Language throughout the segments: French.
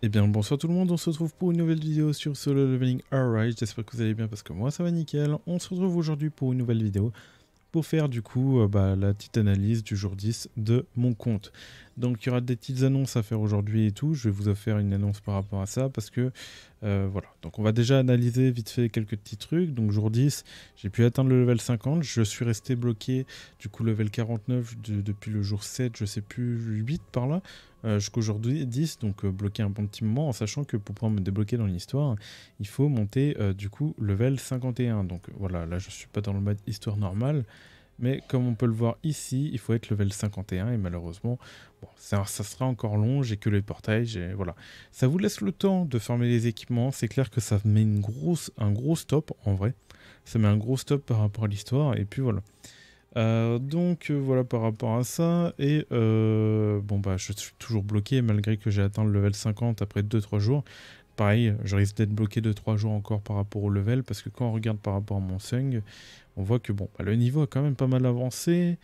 Eh bien bonsoir tout le monde, on se retrouve pour une nouvelle vidéo sur Solo Leveling Alright, j'espère que vous allez bien parce que moi ça va nickel. On se retrouve aujourd'hui pour une nouvelle vidéo pour faire du coup la petite analyse du jour 10 de mon compte. Donc il y aura des petites annonces à faire aujourd'hui et tout, je vais vous faire une annonce par rapport à ça parce que voilà. Donc on va déjà analyser vite fait quelques petits trucs. Donc jour 10, j'ai pu atteindre le level 50, je suis resté bloqué du coup level 49 depuis le jour 7, je sais plus, 8 par là. Jusqu'aujourd'hui 10, donc bloqué un bon petit moment, en sachant que pour pouvoir me débloquer dans l'histoire, il faut monter du coup level 51. Donc voilà, là je suis pas dans le mode histoire normale, mais comme on peut le voir ici, il faut être level 51 et malheureusement, bon, ça sera encore long, j'ai que les portails, voilà. Ça vous laisse le temps de farmer les équipements, c'est clair que ça met un gros stop en vrai. Ça met un gros stop par rapport à l'histoire et puis voilà. Voilà par rapport à ça, et bon bah je suis toujours bloqué malgré que j'ai atteint le level 50 après 2-3 jours. Pareil, je risque d'être bloqué 2-3 jours encore par rapport au level, parce que quand on regarde par rapport à mon Sung, on voit que bon, bah, le niveau a quand même pas mal avancé,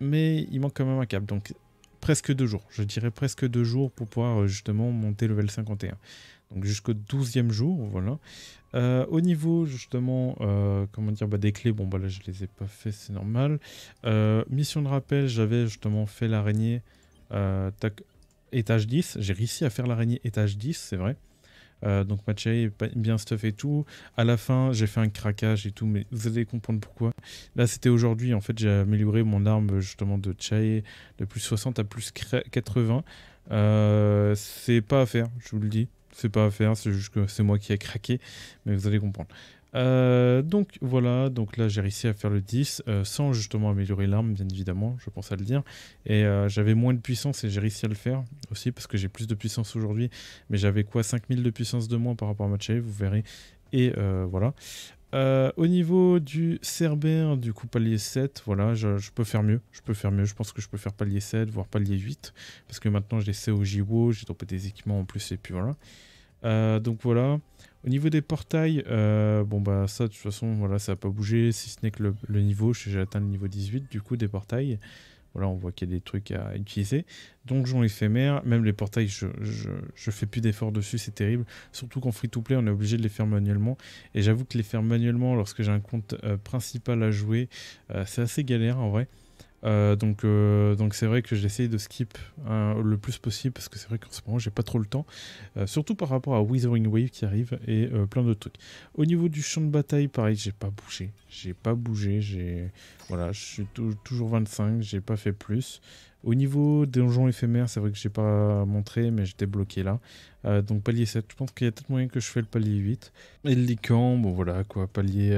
mais il manque quand même un cap, donc presque 2 jours, je dirais presque 2 jours pour pouvoir justement monter level 51. Donc jusqu'au 12e jour, voilà. Au niveau justement, comment dire, des clés, bon bah là je les ai pas fait, c'est normal. Mission de rappel, j'avais justement fait l'araignée étage 10, j'ai réussi à faire l'araignée étage 10, c'est vrai. Donc ma chai est bien stuff et tout. À la fin, j'ai fait un craquage et tout, mais vous allez comprendre pourquoi. Là, c'était aujourd'hui, en fait, j'ai amélioré mon arme justement de chai de plus 60 à plus 80. C'est pas à faire, je vous le dis. C'est pas à faire, c'est juste que c'est moi qui ai craqué, mais vous allez comprendre. Donc voilà, donc là j'ai réussi à faire le 10 sans justement améliorer l'arme, bien évidemment, je pense à le dire. Et j'avais moins de puissance et j'ai réussi à le faire aussi parce que j'ai plus de puissance aujourd'hui. Mais j'avais quoi, 5000 de puissance de moins par rapport à ma chai, vous verrez. Et voilà. Au niveau du Cerbère, du coup palier 7, voilà, je peux faire mieux, je pense que je peux faire palier 7, voire palier 8, parce que maintenant j'ai COJWO, j'ai dropé des équipements en plus, et puis voilà. Donc voilà. Au niveau des portails, bon bah ça de toute façon, voilà, ça n'a pas bougé, si ce n'est que le niveau, j'ai atteint le niveau 18 du coup des portails. Voilà, on voit qu'il y a des trucs à utiliser. Donjon éphémère, même les portails, je fais plus d'efforts dessus, c'est terrible. Surtout qu'en free-to-play, on est obligé de les faire manuellement. Et j'avoue que les faire manuellement, lorsque j'ai un compte principal à jouer, c'est assez galère en vrai. Donc c'est vrai que j'essaye de skip le plus possible, parce que c'est vrai qu'en ce moment j'ai pas trop le temps, surtout par rapport à Withering Wave qui arrive et plein d'autres trucs. Au niveau du champ de bataille, pareil, j'ai pas bougé, voilà, je suis toujours 25, j'ai pas fait plus. Au niveau des donjons éphémères, c'est vrai que j'ai pas montré, mais j'étais bloqué là. Donc palier 7, je pense qu'il y a peut-être moyen que je fais le palier 8. Et le Lycan, bon voilà quoi, palier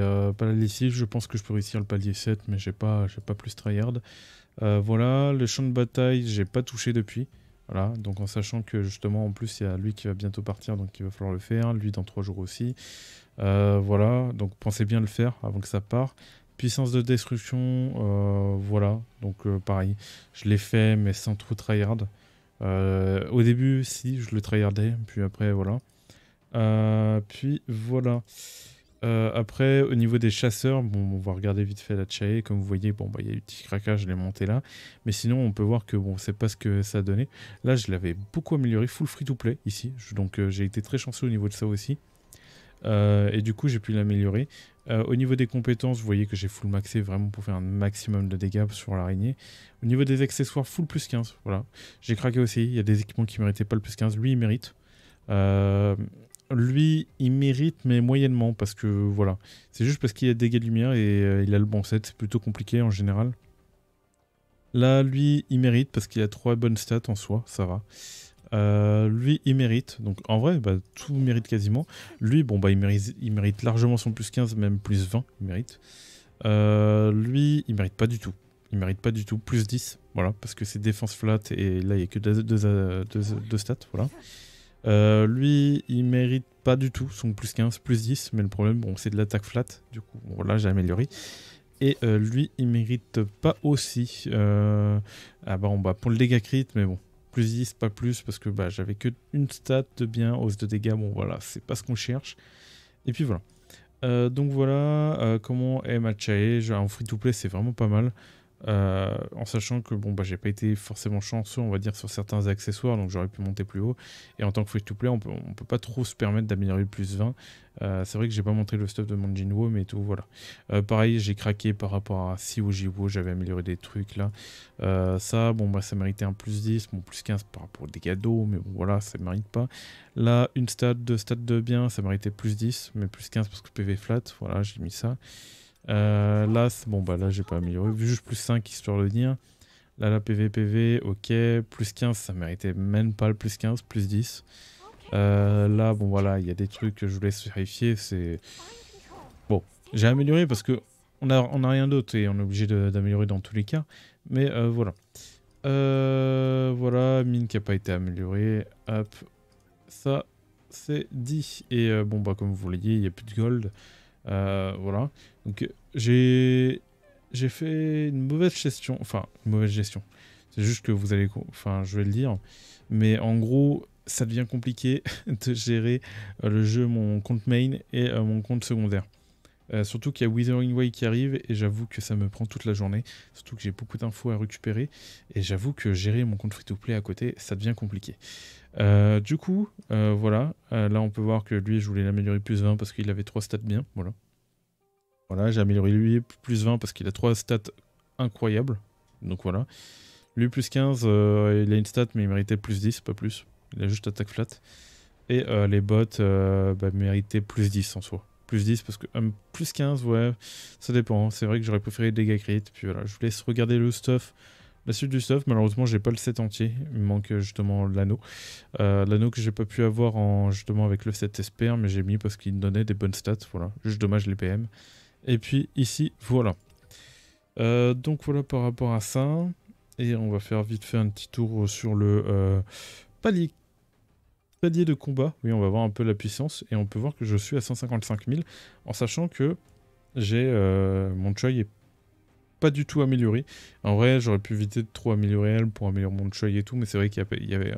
6, je pense que je peux réussir le palier 7, mais j'ai pas plus tryhard. Voilà, le champ de bataille, j'ai pas touché depuis. Voilà, donc en sachant que justement en plus il y a lui qui va bientôt partir, donc il va falloir le faire, lui dans 3 jours aussi. Voilà, donc pensez bien le faire avant que ça parte. Puissance de destruction, voilà, donc pareil, je l'ai fait mais sans trop tryhard. Au début, si, je le tryhardais, puis après, voilà. Puis voilà. Après, au niveau des chasseurs, bon, on va regarder vite fait la Chae. Comme vous voyez, bon, bah, il y a eu petit craquage, je l'ai monté là. Mais sinon, on peut voir que bon, c'est pas ce que ça a donné. Là, je l'avais beaucoup amélioré, full free to play ici. Donc, j'ai été très chanceux au niveau de ça aussi. Et du coup, j'ai pu l'améliorer. Au niveau des compétences, vous voyez que j'ai full maxé vraiment pour faire un maximum de dégâts sur l'araignée. Au niveau des accessoires, full plus 15. Voilà. J'ai craqué aussi. Il y a des équipements qui méritaient pas le plus 15. Lui, il mérite. Lui, il mérite, mais moyennement, parce que voilà. C'est juste parce qu'il a des dégâts de lumière et il a le bon set. C'est plutôt compliqué en général. Là, lui, il mérite parce qu'il a 3 bonnes stats en soi, ça va. Lui, il mérite. Donc, en vrai, bah, tout mérite quasiment. Lui, bon, bah, il mérite largement son plus 15, même plus 20, il mérite. Lui, il mérite pas du tout. Il mérite pas du tout. Plus 10, voilà, parce que c'est défense flat et là, il n'y a que deux stats, voilà. Lui, il mérite pas du tout son plus 15, plus 10, mais le problème, bon, c'est de l'attaque flat, du coup, bon, là, j'ai amélioré. Et lui, il mérite pas aussi. Ah bah, pour le dégât crit, mais bon, plus 10, pas plus, parce que bah, j'avais que une stat de bien, hausse de dégâts, bon voilà, c'est pas ce qu'on cherche. Et puis voilà. Donc voilà, comment est ma Chae, en free to play, c'est vraiment pas mal. En sachant que bon, bah, j'ai pas été forcément chanceux, on va dire, sur certains accessoires, donc j'aurais pu monter plus haut. Et en tant que free-to-play, on peut pas trop se permettre d'améliorer le plus 20. C'est vrai que j'ai pas montré le stuff de mon Jinwo, mais tout, voilà. Pareil, j'ai craqué par rapport à Si ou Jiwo, j'avais amélioré des trucs là. Ça, bon, bah, ça méritait un plus 10, bon, plus 15 par rapport aux dégâts d'eau, mais bon, voilà, ça mérite pas. Là, une stat, deux stats de bien, ça méritait plus 10, mais plus 15 parce que PV flat, voilà, j'ai mis ça. Là, bon, bah là, j'ai pas amélioré, juste plus 5 histoire de dire. Là, la PV, ok, plus 15, ça méritait même pas le plus 15, plus 10. Là, bon, voilà, il y a des trucs que je vous laisse vérifier, c'est... Bon, j'ai amélioré parce que on a rien d'autre et on est obligé d'améliorer dans tous les cas, mais voilà. Voilà, mine qui a pas été améliorée, hop, ça, c'est dit. Et bon, bah, comme vous voyez, il n'y a plus de gold. Voilà. Donc, j'ai fait une mauvaise gestion. Enfin, une mauvaise gestion. C'est juste que vous allez... Enfin, je vais le dire. Mais en gros, ça devient compliqué de gérer le jeu, mon compte main et mon compte secondaire. Surtout qu'il y a Withering Way qui arrive et j'avoue que ça me prend toute la journée. Surtout que j'ai beaucoup d'infos à récupérer. Et j'avoue que gérer mon compte free-to-play à côté, ça devient compliqué. Du coup, voilà. Là, on peut voir que lui, je voulais l'améliorer plus 20 parce qu'il avait 3 stats bien. Voilà. Voilà, j'ai amélioré lui plus 20 parce qu'il a 3 stats incroyables. Donc voilà. Lui plus 15, il a une stat mais il méritait plus 10, pas plus. Il a juste attaque flat. Et les bots bah, méritaient plus 10 en soi. Plus 10 parce que plus 15, ouais, ça dépend. C'est vrai que j'aurais préféré les dégâts crit. Puis voilà, je vous laisse regarder le stuff. La suite du stuff, malheureusement, j'ai pas le set entier. Il me manque justement l'anneau. L'anneau que j'ai pas pu avoir justement avec le set Esper, mais j'ai mis parce qu'il me donnait des bonnes stats. Voilà, juste dommage les PM. Et puis ici, voilà. Donc voilà par rapport à ça. Et on va faire vite fait un petit tour sur le palier de combat. Oui, on va voir un peu la puissance. Et on peut voir que je suis à 155 000. En sachant que j'ai mon Choi est pas du tout amélioré. En vrai, j'aurais pu éviter de trop améliorer elle pour améliorer mon Choi et tout. Mais c'est vrai qu'il y avait...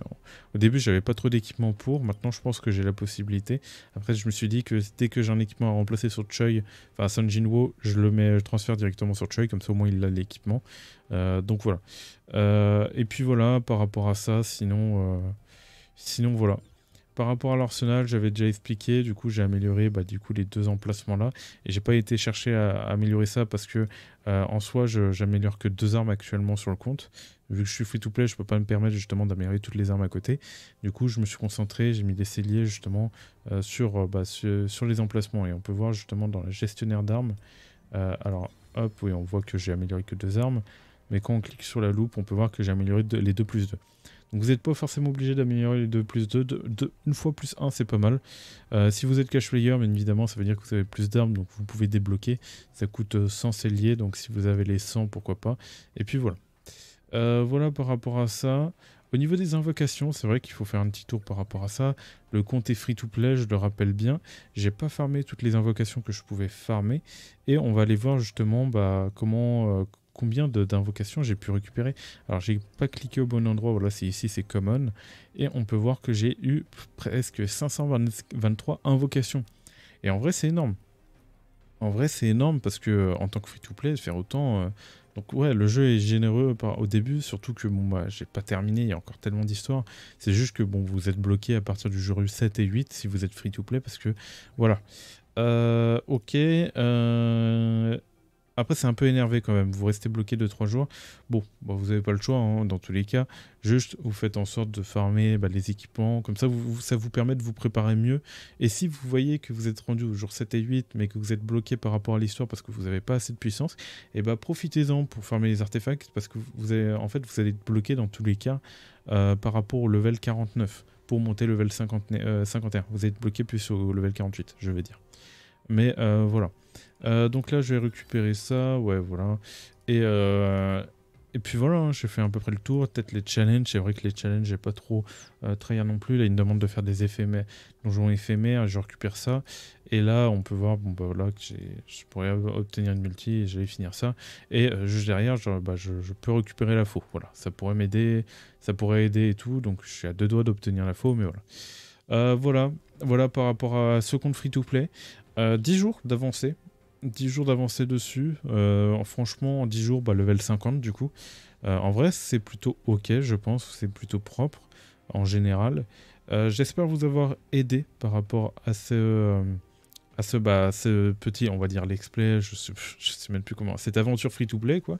Au début, j'avais pas trop d'équipement pour. Maintenant, je pense que j'ai la possibilité. Après, je me suis dit que dès que j'ai un équipement à remplacer sur Choi, enfin Sun Jinwo, je transfère directement sur Choi. Comme ça, au moins, il a l'équipement. Donc voilà. Et puis voilà, par rapport à ça, sinon voilà. Par rapport à l'arsenal, j'avais déjà expliqué, du coup j'ai amélioré du coup, les 2 emplacements là, et j'ai pas été chercher à améliorer ça parce que en soi j'améliore que 2 armes actuellement sur le compte. Vu que je suis free to play, je peux pas me permettre justement d'améliorer toutes les armes à côté. Du coup je me suis concentré, j'ai mis des celliers justement sur les emplacements, et on peut voir justement dans le gestionnaire d'armes, alors hop, oui on voit que j'ai amélioré que 2 armes, mais quand on clique sur la loupe, on peut voir que j'ai amélioré les 2 plus 2. Donc vous n'êtes pas forcément obligé d'améliorer les 2 plus 2. Une fois plus 1, c'est pas mal. Si vous êtes cash player, bien évidemment, ça veut dire que vous avez plus d'armes, donc vous pouvez débloquer. Ça coûte 100 celliers, donc si vous avez les 100, pourquoi pas. Et puis voilà. Voilà par rapport à ça. Au niveau des invocations, c'est vrai qu'il faut faire un petit tour par rapport à ça. Le compte est free to play, je le rappelle bien. J'ai pas farmé toutes les invocations que je pouvais farmer. Et on va aller voir justement combien d'invocations j'ai pu récupérer. Alors j'ai pas cliqué au bon endroit, voilà, c'est ici, c'est common. Et on peut voir que j'ai eu presque 523 invocations. Et en vrai, c'est énorme. En vrai, c'est énorme parce que en tant que free-to-play, faire autant... Donc ouais, le jeu est généreux au début, surtout que bon, bah, j'ai pas terminé, il y a encore tellement d'histoires. C'est juste que bon, vous êtes bloqué à partir du jour 7 et 8 si vous êtes free-to-play parce que... Voilà. Ok. Après, c'est un peu énervé quand même. Vous restez bloqué 2-3 jours. Bon, bah, vous n'avez pas le choix hein, dans tous les cas. Juste, vous faites en sorte de farmer les équipements. Comme ça, ça vous permet de vous préparer mieux. Et si vous voyez que vous êtes rendu au jour 7 et 8, mais que vous êtes bloqué par rapport à l'histoire parce que vous n'avez pas assez de puissance, et bah profitez-en pour farmer les artefacts parce que vous allez être bloqué dans tous les cas par rapport au level 49 pour monter level 51. Vous êtes bloqué plus au level 48, je vais dire. Mais voilà. Donc là, je vais récupérer ça. Ouais, voilà. Et puis voilà, hein, j'ai fait à peu près le tour. Peut-être les challenges. C'est vrai que les challenges, j'ai pas trop tryhard non plus. Là, il me demande de faire des éphémères, donjons éphémères. Je récupère ça. Et là, on peut voir bon, bah, voilà, que je pourrais obtenir une multi et j'allais finir ça. Et juste derrière, je peux récupérer la faux. Voilà, ça pourrait m'aider. Ça pourrait aider et tout. Donc, je suis à 2 doigts d'obtenir la faux, mais voilà. Voilà par rapport à ce compte free-to-play. 10 jours d'avancée. 10 jours d'avancée dessus. Franchement, en 10 jours, bah, level 50 du coup. En vrai, c'est plutôt ok, je pense. C'est plutôt propre en général. J'espère vous avoir aidé par rapport à ce petit, on va dire, let's play, je sais même plus comment, cette aventure free-to-play, quoi.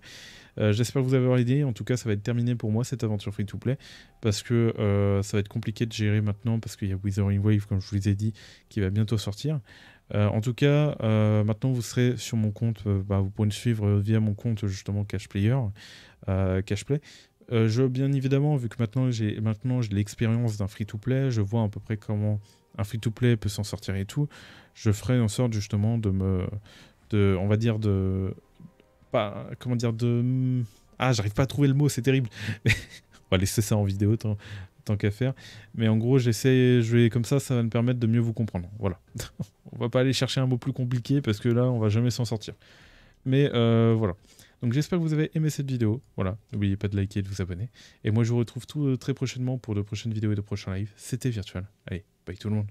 J'espère vous avoir aidé. En tout cas, ça va être terminé pour moi, cette aventure free-to-play, parce que ça va être compliqué de gérer maintenant, parce qu'il y a Withering Wave, comme je vous ai dit, qui va bientôt sortir. En tout cas, maintenant, vous serez sur mon compte, vous pourrez me suivre via mon compte, justement, Cashplayer, Cashplay. Bien évidemment, vu que maintenant j'ai l'expérience d'un free-to-play, je vois à peu près comment un free-to-play peut s'en sortir et tout, je ferai en sorte justement on va dire comment dire, j'arrive pas à trouver le mot, c'est terrible. On va laisser ça en vidéo tant qu'à faire. Mais en gros, comme ça va me permettre de mieux vous comprendre. Voilà. On va pas aller chercher un mot plus compliqué parce que là, on va jamais s'en sortir. Mais voilà. Donc j'espère que vous avez aimé cette vidéo. Voilà, n'oubliez pas de liker et de vous abonner. Et moi je vous retrouve très prochainement pour de prochaines vidéos et de prochains lives. C'était Virtual. Allez, bye tout le monde.